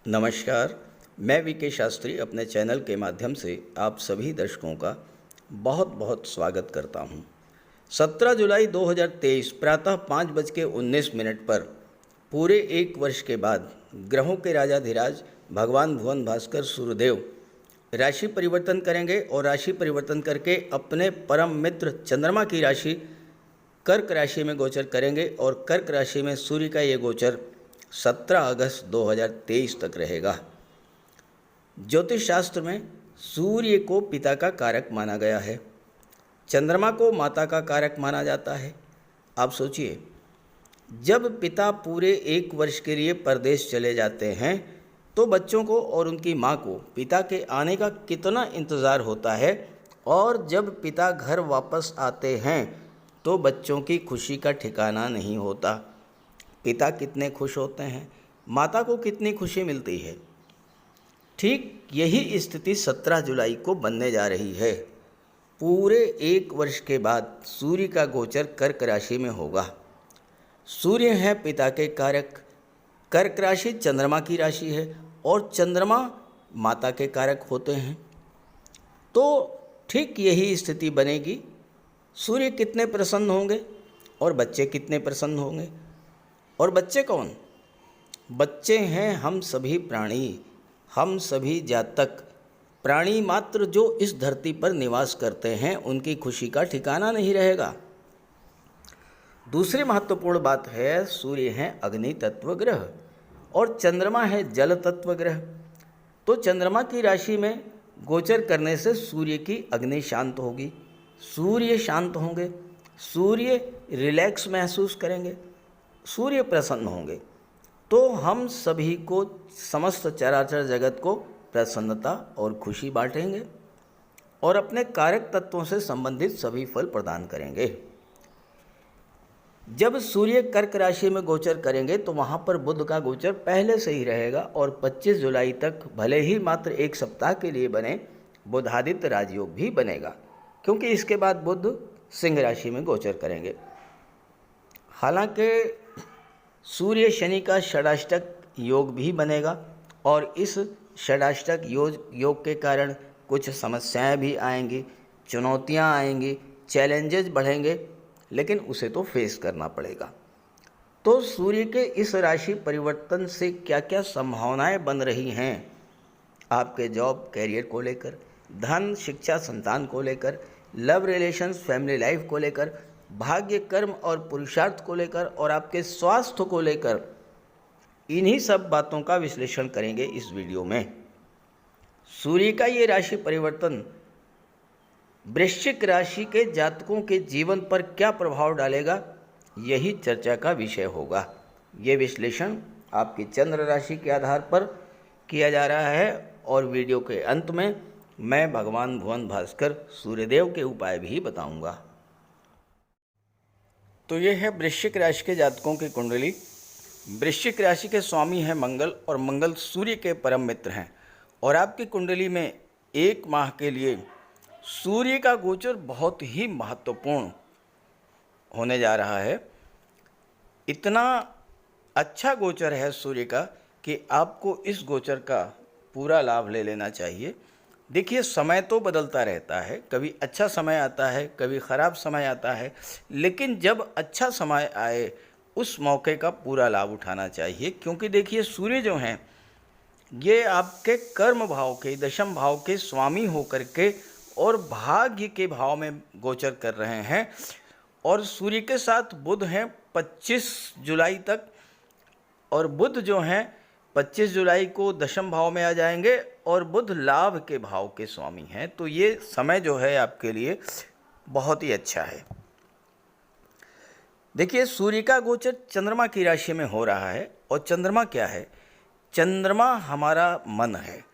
नमस्कार। मैं वीके शास्त्री अपने चैनल के माध्यम से आप सभी दर्शकों का बहुत बहुत स्वागत करता हूं। 17 जुलाई 2023 प्रातः 5:19 पर पूरे एक वर्ष के बाद ग्रहों के राजाधिराज भगवान भुवन भास्कर सूर्यदेव राशि परिवर्तन करेंगे और राशि परिवर्तन करके अपने परम मित्र चंद्रमा की राशि कर्क राशि में गोचर करेंगे और कर्क राशि में सूर्य का ये गोचर 17 अगस्त 2023 तक रहेगा। ज्योतिष शास्त्र में सूर्य को पिता का कारक माना गया है, चंद्रमा को माता का कारक माना जाता है। आप सोचिए, जब पिता पूरे एक वर्ष के लिए परदेश चले जाते हैं तो बच्चों को और उनकी माँ को पिता के आने का कितना इंतज़ार होता है, और जब पिता घर वापस आते हैं तो बच्चों की खुशी का ठिकाना नहीं होता। पिता कितने खुश होते हैं, माता को कितनी खुशी मिलती है। ठीक यही स्थिति 17 जुलाई को बनने जा रही है। पूरे एक वर्ष के बाद सूर्य का गोचर कर्क राशि में होगा। सूर्य है पिता के कारक, कर्क राशि चंद्रमा की राशि है और चंद्रमा माता के कारक होते हैं। तो ठीक यही स्थिति बनेगी। सूर्य कितने प्रसन्न होंगे और बच्चे कितने प्रसन्न होंगे। और बच्चे कौन? बच्चे हैं हम सभी प्राणी, हम सभी जातक प्राणी मात्र जो इस धरती पर निवास करते हैं, उनकी खुशी का ठिकाना नहीं रहेगा। दूसरी महत्वपूर्ण बात है, सूर्य है अग्नि तत्व ग्रह और चंद्रमा है जल तत्व ग्रह। तो चंद्रमा की राशि में गोचर करने से सूर्य की अग्नि शांत होगी, सूर्य शांत होंगे, सूर्य रिलैक्स महसूस करेंगे, सूर्य प्रसन्न होंगे। तो हम सभी को, समस्त चराचर जगत को प्रसन्नता और खुशी बांटेंगे और अपने कारक तत्वों से संबंधित सभी फल प्रदान करेंगे। जब सूर्य कर्क राशि में गोचर करेंगे तो वहाँ पर बुध का गोचर पहले से ही रहेगा और 25 जुलाई तक भले ही मात्र एक सप्ताह के लिए बने, बुधादित्य राजयोग भी बनेगा, क्योंकि इसके बाद बुध सिंह राशि में गोचर करेंगे। हालांकि सूर्य शनि का षडाष्टक योग भी बनेगा और इस षडाष्टक योग के कारण कुछ समस्याएं भी आएंगी, चुनौतियां आएंगी, चैलेंजेस बढ़ेंगे, लेकिन उसे तो फेस करना पड़ेगा। तो सूर्य के इस राशि परिवर्तन से क्या क्या संभावनाएं बन रही हैं आपके जॉब कैरियर को लेकर, धन शिक्षा संतान को लेकर, लव रिलेशंस फैमिली लाइफ को लेकर, भाग्य कर्म और पुरुषार्थ को लेकर और आपके स्वास्थ्य को लेकर, इन्हीं सब बातों का विश्लेषण करेंगे इस वीडियो में। सूर्य का ये राशि परिवर्तन वृश्चिक राशि के जातकों के जीवन पर क्या प्रभाव डालेगा, यही चर्चा का विषय होगा। ये विश्लेषण आपकी चंद्र राशि के आधार पर किया जा रहा है और वीडियो के अंत में मैं भगवान भुवन भास्कर सूर्यदेव के उपाय भी बताऊंगा। तो ये है वृश्चिक राशि के जातकों की कुंडली। वृश्चिक राशि के स्वामी हैं मंगल और मंगल सूर्य के परम मित्र हैं और आपकी कुंडली में एक माह के लिए सूर्य का गोचर बहुत ही महत्वपूर्ण होने जा रहा है। इतना अच्छा गोचर है सूर्य का कि आपको इस गोचर का पूरा लाभ ले लेना चाहिए। देखिए, समय तो बदलता रहता है, कभी अच्छा समय आता है, कभी ख़राब समय आता है, लेकिन जब अच्छा समय आए उस मौके का पूरा लाभ उठाना चाहिए। क्योंकि देखिए, सूर्य जो हैं ये आपके कर्म भाव के, दशम भाव के स्वामी होकर के और भाग्य के भाव में गोचर कर रहे हैं और सूर्य के साथ बुध हैं 25 जुलाई तक, और बुध जो हैं 25 जुलाई को दशम भाव में आ जाएंगे और बुध लाभ के भाव के स्वामी हैं। तो ये समय जो है आपके लिए बहुत ही अच्छा है। देखिए, सूर्य का गोचर चंद्रमा की राशि में हो रहा है और चंद्रमा क्या है? चंद्रमा हमारा मन है।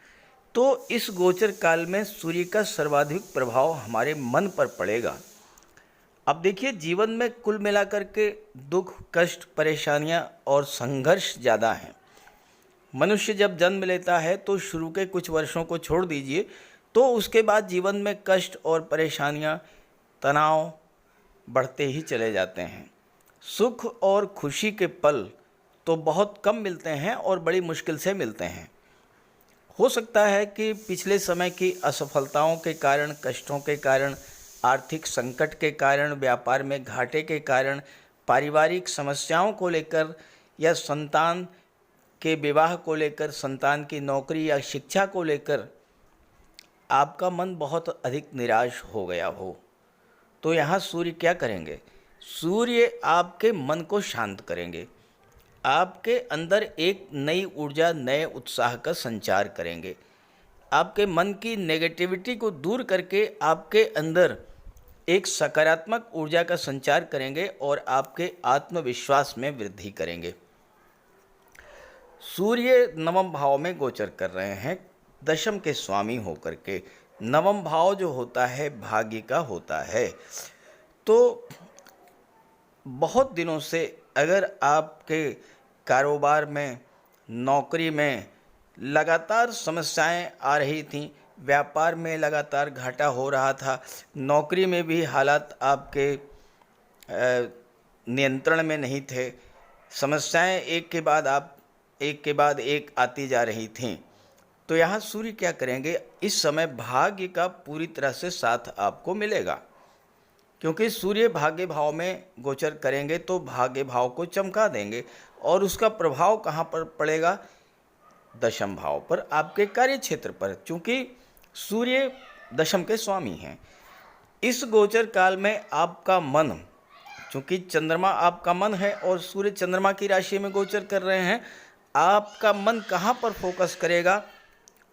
तो इस गोचर काल में सूर्य का सर्वाधिक प्रभाव हमारे मन पर पड़ेगा। अब देखिए, जीवन में कुल मिलाकर के दुख, कष्ट, परेशानियां और संघर्ष ज़्यादा हैं। मनुष्य जब जन्म लेता है तो शुरू के कुछ वर्षों को छोड़ दीजिए, तो उसके बाद जीवन में कष्ट और परेशानियां, तनाव बढ़ते ही चले जाते हैं। सुख और खुशी के पल तो बहुत कम मिलते हैं और बड़ी मुश्किल से मिलते हैं। हो सकता है कि पिछले समय की असफलताओं के कारण, कष्टों के कारण, आर्थिक संकट के कारण, व्यापार में घाटे के कारण, पारिवारिक समस्याओं को लेकर या संतान के विवाह को लेकर, संतान की नौकरी या शिक्षा को लेकर आपका मन बहुत अधिक निराश हो गया हो। तो यहाँ सूर्य क्या करेंगे? सूर्य आपके मन को शांत करेंगे, आपके अंदर एक नई ऊर्जा, नए उत्साह का संचार करेंगे, आपके मन की नेगेटिविटी को दूर करके आपके अंदर एक सकारात्मक ऊर्जा का संचार करेंगे और आपके आत्मविश्वास में वृद्धि करेंगे। सूर्य नवम भाव में गोचर कर रहे हैं, दशम के स्वामी होकर के। नवम भाव जो होता है भाग्य का होता है। तो बहुत दिनों से अगर आपके कारोबार में, नौकरी में लगातार समस्याएं आ रही थीं, व्यापार में लगातार घाटा हो रहा था, नौकरी में भी हालात आपके नियंत्रण में नहीं थे, समस्याएं एक के बाद एक आती जा रही थीं, तो यहाँ सूर्य क्या करेंगे? इस समय भाग्य का पूरी तरह से साथ आपको मिलेगा, क्योंकि सूर्य भाग्य भाव में गोचर करेंगे तो भाग्य भाव को चमका देंगे। और उसका प्रभाव कहाँ पर पड़ेगा? दशम भाव पर, आपके कार्य क्षेत्र पर, क्योंकि सूर्य दशम के स्वामी हैं। इस गोचर काल में आपका मन, चूँकि चंद्रमा आपका मन है और सूर्य चंद्रमा की राशि में गोचर कर रहे हैं, आपका मन कहाँ पर फोकस करेगा?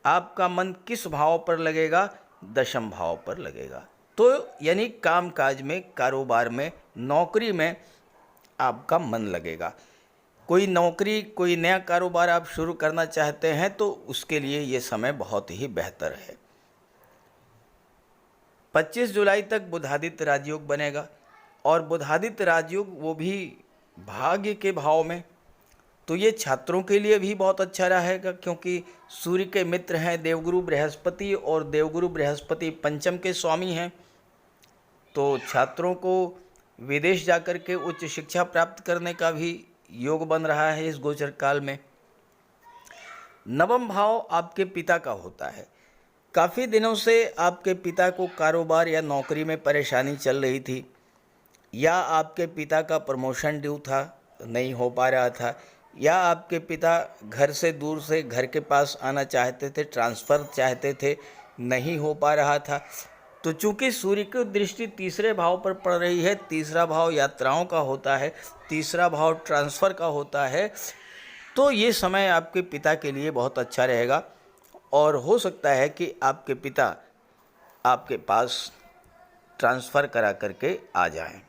आपका मन किस भाव पर लगेगा? दशम भाव पर लगेगा। तो यानी कामकाज में, कारोबार में, नौकरी में आपका मन लगेगा। कोई नौकरी, कोई नया कारोबार आप शुरू करना चाहते हैं तो उसके लिए ये समय बहुत ही बेहतर है। 25 जुलाई तक बुधादित्य राजयोग बनेगा और बुधादित्य राजयोग वो भी भाग्य के भाव में। तो ये छात्रों के लिए भी बहुत अच्छा रहेगा, क्योंकि सूर्य के मित्र हैं देवगुरु बृहस्पति और देवगुरु बृहस्पति पंचम के स्वामी हैं। तो छात्रों को विदेश जाकर के उच्च शिक्षा प्राप्त करने का भी योग बन रहा है इस गोचर काल में। नवम भाव आपके पिता का होता है। काफ़ी दिनों से आपके पिता को कारोबार या नौकरी में परेशानी चल रही थी, या आपके पिता का प्रमोशन ड्यू था, नहीं हो पा रहा था, या आपके पिता घर से दूर से घर के पास आना चाहते थे, ट्रांसफ़र चाहते थे, नहीं हो पा रहा था। तो चूंकि सूर्य की दृष्टि तीसरे भाव पर पड़ रही है, तीसरा भाव यात्राओं का होता है, तीसरा भाव ट्रांसफ़र का होता है, तो ये समय आपके पिता के लिए बहुत अच्छा रहेगा। और हो सकता है कि आपके पिता आपके पास ट्रांसफ़र करा करके आ जाएं।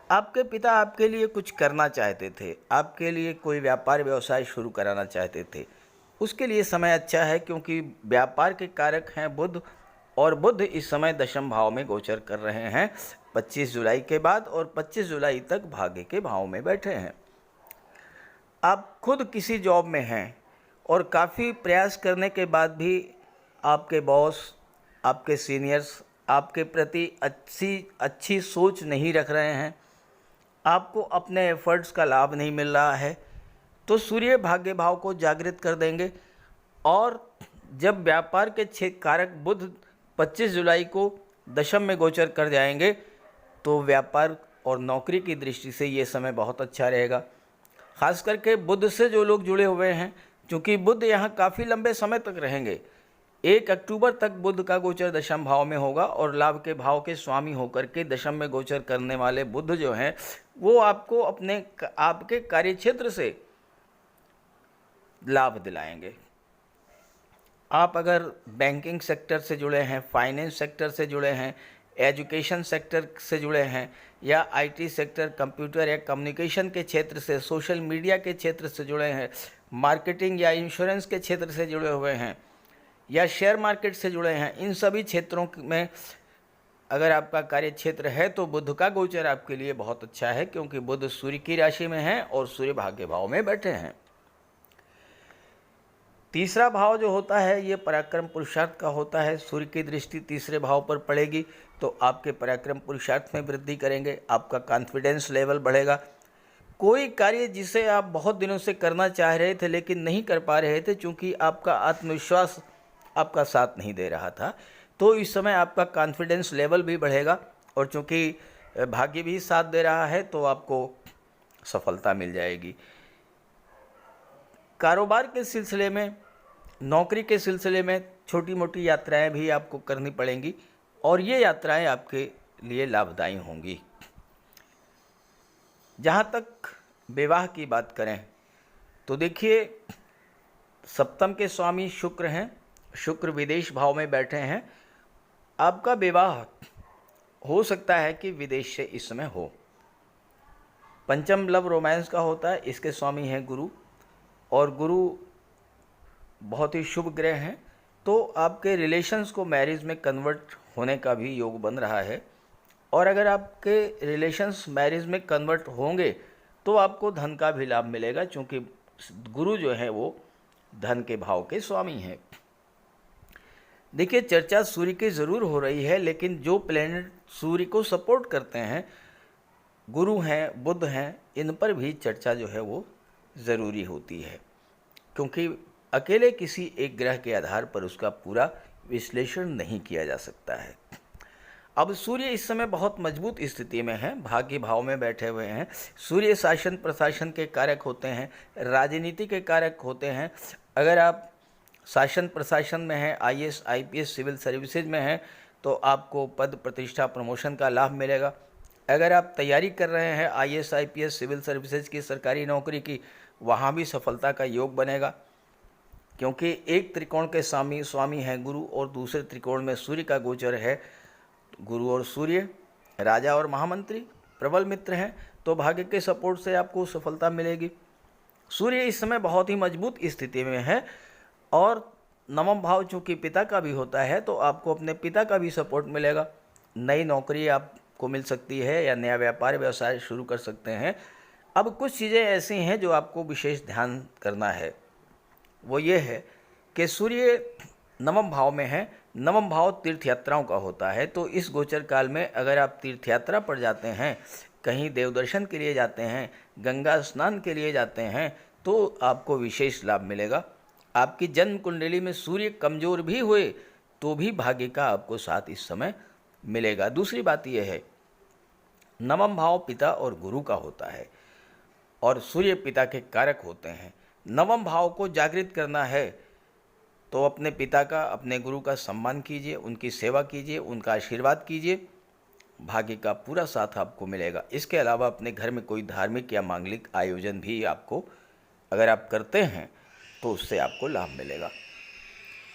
आपके पिता आपके लिए कुछ करना चाहते थे, आपके लिए कोई व्यापार व्यवसाय शुरू कराना चाहते थे, उसके लिए समय अच्छा है, क्योंकि व्यापार के कारक हैं बुध, और बुध इस समय दशम भाव में गोचर कर रहे हैं 25 जुलाई के बाद, और 25 जुलाई तक भाग्य के भाव में बैठे हैं। आप खुद किसी जॉब में हैं और काफ़ी प्रयास करने के बाद भी आपके बॉस, आपके सीनियर्स आपके प्रति अच्छी सोच नहीं रख रहे हैं, आपको अपने एफर्ट्स का लाभ नहीं मिल रहा है, तो सूर्य भाग्य भाव को जागृत कर देंगे। और जब व्यापार के कारक बुध 25 जुलाई को दशम में गोचर कर जाएंगे, तो व्यापार और नौकरी की दृष्टि से ये समय बहुत अच्छा रहेगा। खास करके बुध से जो लोग जुड़े हुए हैं, क्योंकि बुध यहाँ काफ़ी लंबे समय तक रहेंगे, 1 अक्टूबर तक बुध का गोचर दशम भाव में होगा, और लाभ के भाव के स्वामी होकर के दशम में गोचर करने वाले बुध जो हैं वो आपको आपके कार्यक्षेत्र से लाभ दिलाएंगे। आप अगर बैंकिंग सेक्टर से जुड़े हैं, फाइनेंस सेक्टर से जुड़े हैं, एजुकेशन सेक्टर से जुड़े हैं, या आईटी सेक्टर, कंप्यूटर या कम्युनिकेशन के क्षेत्र से, सोशल मीडिया के क्षेत्र से जुड़े हैं, मार्केटिंग या इंश्योरेंस के क्षेत्र से जुड़े हुए हैं, या शेयर मार्केट से जुड़े हैं, इन सभी क्षेत्रों में अगर आपका कार्य क्षेत्र है तो बुध का गोचर आपके लिए बहुत अच्छा है, क्योंकि बुध सूर्य की राशि में है और सूर्य भाग्य भाव में बैठे हैं। तीसरा भाव जो होता है ये पराक्रम पुरुषार्थ का होता है। सूर्य की दृष्टि तीसरे भाव पर पड़ेगी तो आपके पराक्रम पुरुषार्थ में वृद्धि करेंगे, आपका कॉन्फिडेंस लेवल बढ़ेगा। कोई कार्य जिसे आप बहुत दिनों से करना चाह रहे थे लेकिन नहीं कर पा रहे थे, क्योंकि आपका आत्मविश्वास आपका साथ नहीं दे रहा था, तो इस समय आपका कॉन्फिडेंस लेवल भी बढ़ेगा और चूँकि भाग्य भी साथ दे रहा है तो आपको सफलता मिल जाएगी। कारोबार के सिलसिले में, नौकरी के सिलसिले में छोटी मोटी यात्राएं भी आपको करनी पड़ेंगी और ये यात्राएं आपके लिए लाभदायी होंगी। जहाँ तक विवाह की बात करें तो देखिए, सप्तम के स्वामी शुक्र हैं, शुक्र विदेश भाव में बैठे हैं। आपका विवाह हो सकता है कि विदेश से इस समय हो। पंचम लव रोमांस का होता है, इसके स्वामी हैं गुरु, और गुरु बहुत ही शुभ ग्रह हैं, तो आपके रिलेशंस को मैरिज में कन्वर्ट होने का भी योग बन रहा है। और अगर आपके रिलेशंस मैरिज में कन्वर्ट होंगे तो आपको धन का भी लाभ मिलेगा, क्योंकि गुरु जो है वो धन के भाव के स्वामी हैं। देखिए, चर्चा सूर्य की ज़रूर हो रही है, लेकिन जो प्लैनेट सूर्य को सपोर्ट करते हैं, गुरु हैं, बुध हैं, इन पर भी चर्चा जो है वो ज़रूरी होती है, क्योंकि अकेले किसी एक ग्रह के आधार पर उसका पूरा विश्लेषण नहीं किया जा सकता है। अब सूर्य इस समय बहुत मजबूत स्थिति में है, भाग्य भाव में बैठे हुए हैं। सूर्य शासन प्रशासन के कारक होते हैं, राजनीति के कारक होते हैं। अगर आप शासन प्रशासन में हैं, आईएएस, आईपीएस, सिविल सर्विसेज में हैं, तो आपको पद प्रतिष्ठा प्रमोशन का लाभ मिलेगा। अगर आप तैयारी कर रहे हैं आईएएस, आईपीएस, सिविल सर्विसेज की सरकारी नौकरी की, वहाँ भी सफलता का योग बनेगा, क्योंकि एक त्रिकोण के स्वामी हैं गुरु और दूसरे त्रिकोण में सूर्य का गोचर है। गुरु और सूर्य राजा और महामंत्री प्रबल मित्र हैं, तो भाग्य के सपोर्ट से आपको सफलता मिलेगी। सूर्य इस समय बहुत ही मजबूत स्थिति में है और नवम भाव चूँकि पिता का भी होता है, तो आपको अपने पिता का भी सपोर्ट मिलेगा। नई नौकरी आपको मिल सकती है या नया व्यापार व्यवसाय शुरू कर सकते हैं। अब कुछ चीज़ें ऐसी हैं जो आपको विशेष ध्यान करना है, वो ये है कि सूर्य नवम भाव में है। नवम भाव तीर्थ यात्राओं का होता है, तो इस गोचर काल में अगर आप तीर्थ यात्रा पर जाते हैं, कहीं देव दर्शन के लिए जाते हैं, गंगा स्नान के लिए जाते हैं, तो आपको विशेष लाभ मिलेगा। आपकी जन्म कुंडली में सूर्य कमज़ोर भी हुए तो भी भाग्य का आपको साथ इस समय मिलेगा। दूसरी बात यह है, नवम भाव पिता और गुरु का होता है और सूर्य पिता के कारक होते हैं। नवम भाव को जागृत करना है तो अपने पिता का, अपने गुरु का सम्मान कीजिए, उनकी सेवा कीजिए, उनका आशीर्वाद कीजिए, भाग्य का पूरा साथ आपको मिलेगा। इसके अलावा अपने घर में कोई धार्मिक या मांगलिक आयोजन भी आपको अगर आप करते हैं तो उससे आपको लाभ मिलेगा।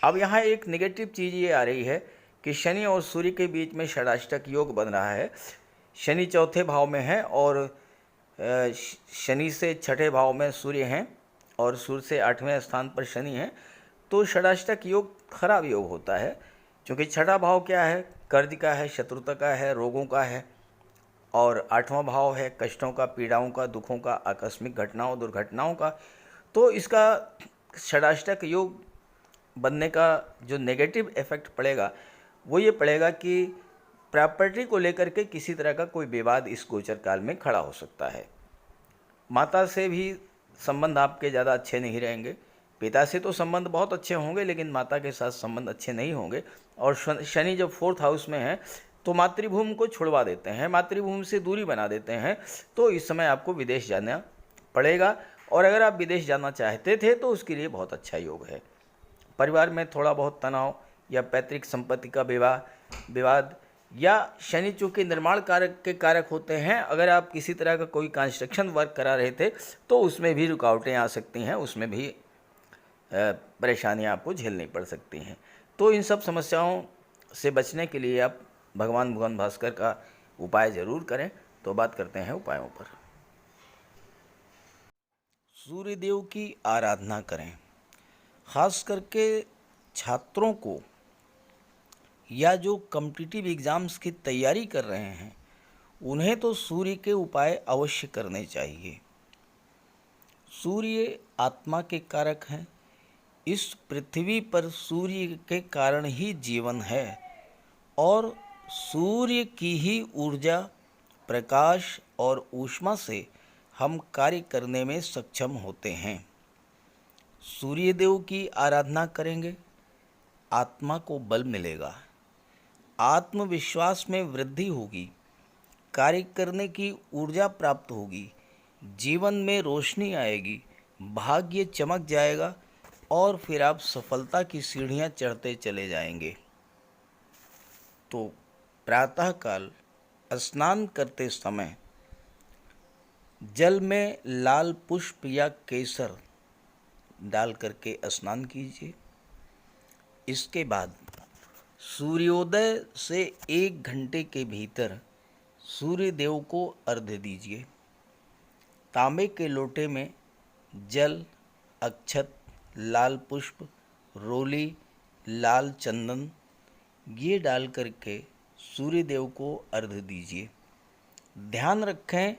अब यहाँ एक नेगेटिव चीज़ ये आ रही है कि शनि और सूर्य के बीच में षडाष्टक योग बन रहा है। शनि चौथे भाव में है और शनि से छठे भाव में सूर्य हैं और सूर्य से 8वें स्थान पर शनि है, तो षडाष्टक योग खराब योग होता है, क्योंकि छठा भाव क्या है, कर्ज का है, शत्रुता का है, रोगों का है, और 8वां भाव है कष्टों का, पीड़ाओं का, दुखों का, आकस्मिक घटनाओं, दुर्घटनाओं का। तो इसका षडाष्टक योग बनने का जो नेगेटिव इफेक्ट पड़ेगा वो ये पड़ेगा कि प्रॉपर्टी को लेकर के किसी तरह का कोई विवाद इस गोचर काल में खड़ा हो सकता है। माता से भी संबंध आपके ज़्यादा अच्छे नहीं रहेंगे। पिता से तो संबंध बहुत अच्छे होंगे, लेकिन माता के साथ संबंध अच्छे नहीं होंगे। और शनि जब 4th हाउस में है तो मातृभूमि को छुड़वा देते हैं, मातृभूमि से दूरी बना देते हैं, तो इस समय आपको विदेश जाना पड़ेगा। और अगर आप विदेश जाना चाहते थे तो उसके लिए बहुत अच्छा योग है। परिवार में थोड़ा बहुत तनाव या पैतृक संपत्ति का विवाद, या शनि चूँकि निर्माण कारक के कारक होते हैं, अगर आप किसी तरह का कोई कंस्ट्रक्शन वर्क करा रहे थे तो उसमें भी रुकावटें आ सकती हैं, उसमें भी परेशानियां आपको झेलनी पड़ सकती हैं। तो इन सब समस्याओं से बचने के लिए आप भगवान भुवन भास्कर का उपाय ज़रूर करें। तो बात करते हैं उपायों पर। सूर्यदेव की आराधना करें। खास करके छात्रों को या जो कॉम्पिटिटिव एग्ज़ाम्स की तैयारी कर रहे हैं उन्हें तो सूर्य के उपाय अवश्य करने चाहिए। सूर्य आत्मा के कारक हैं। इस पृथ्वी पर सूर्य के कारण ही जीवन है और सूर्य की ही ऊर्जा, प्रकाश और ऊष्मा से हम कार्य करने में सक्षम होते हैं। सूर्यदेव की आराधना करेंगे, आत्मा को बल मिलेगा, आत्मविश्वास में वृद्धि होगी, कार्य करने की ऊर्जा प्राप्त होगी, जीवन में रोशनी आएगी, भाग्य चमक जाएगा और फिर आप सफलता की सीढ़ियां चढ़ते चले जाएंगे। तो प्रातःकाल स्नान करते समय जल में लाल पुष्प या केसर डाल करके स्नान कीजिए। इसके बाद सूर्योदय से 1 घंटे के भीतर सूर्य देव को अर्घ्य दीजिए। तांबे के लोटे में जल, अक्षत, लाल पुष्प, रोली, लाल चंदन ये डाल करके सूर्य देव को अर्घ्य दीजिए। ध्यान रखें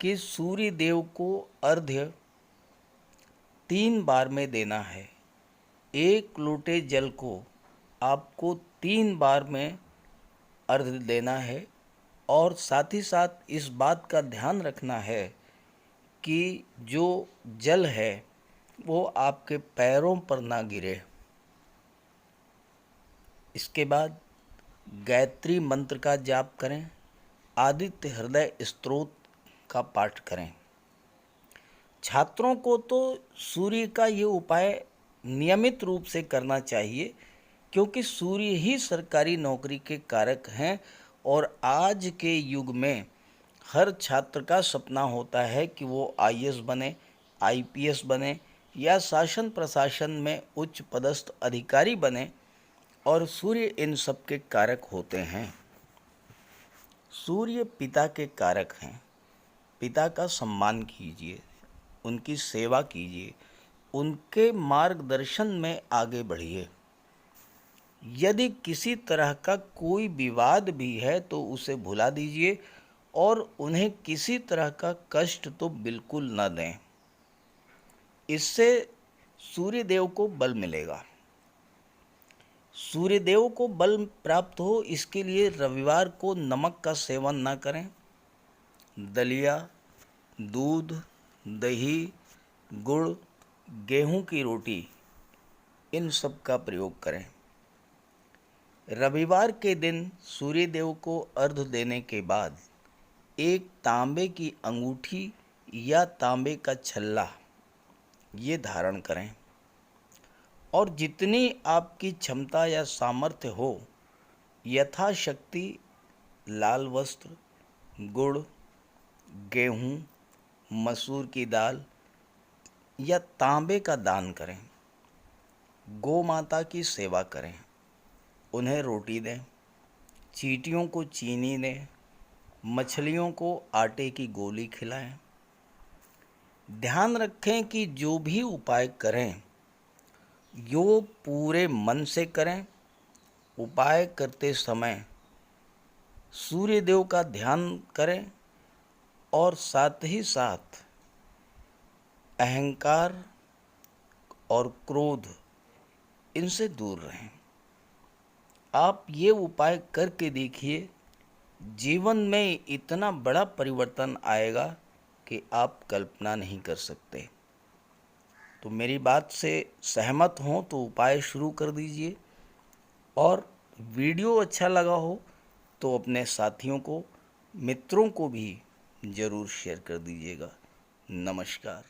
कि सूर्य देव को अर्घ्य 3 बार में देना है। 1 लोटे जल को आपको 3 बार में अर्घ्य देना है और साथ ही साथ इस बात का ध्यान रखना है कि जो जल है वो आपके पैरों पर ना गिरे। इसके बाद गायत्री मंत्र का जाप करें, आदित्य हृदय स्तोत्र का पाठ करें। छात्रों को तो सूर्य का ये उपाय नियमित रूप से करना चाहिए, क्योंकि सूर्य ही सरकारी नौकरी के कारक हैं और आज के युग में हर छात्र का सपना होता है कि वो आईएएस बने, आईपीएस बने या शासन प्रशासन में उच्च पदस्थ अधिकारी बने, और सूर्य इन सब के कारक होते हैं। सूर्य पिता के कारक हैं। पिता का सम्मान कीजिए, उनकी सेवा कीजिए, उनके मार्गदर्शन में आगे बढ़िए। यदि किसी तरह का कोई विवाद भी है तो उसे भुला दीजिए और उन्हें किसी तरह का कष्ट तो बिल्कुल न दें। इससे सूर्यदेव को बल मिलेगा। सूर्यदेव को बल प्राप्त हो, इसके लिए रविवार को नमक का सेवन न करें। दलिया, दूध, दही, गुड़, गेहूं की रोटी इन सब का प्रयोग करें। रविवार के दिन सूर्यदेव को अर्घ्य देने के बाद एक तांबे की अंगूठी या तांबे का छल्ला ये धारण करें और जितनी आपकी क्षमता या सामर्थ्य हो यथाशक्ति लाल वस्त्र, गुड़, गेहूं, मसूर की दाल या तांबे का दान करें। गौ माता की सेवा करें, उन्हें रोटी दें, चींटियों को चीनी दें, मछलियों को आटे की गोली खिलाएं। ध्यान रखें कि जो भी उपाय करें यो पूरे मन से करें। उपाय करते समय सूर्यदेव का ध्यान करें और साथ ही साथ अहंकार और क्रोध इनसे दूर रहें। आप ये उपाय करके देखिए, जीवन में इतना बड़ा परिवर्तन आएगा कि आप कल्पना नहीं कर सकते। तो मेरी बात से सहमत हों तो उपाय शुरू कर दीजिए, और वीडियो अच्छा लगा हो तो अपने साथियों को, मित्रों को भी ज़रूर शेयर कर दीजिएगा। नमस्कार।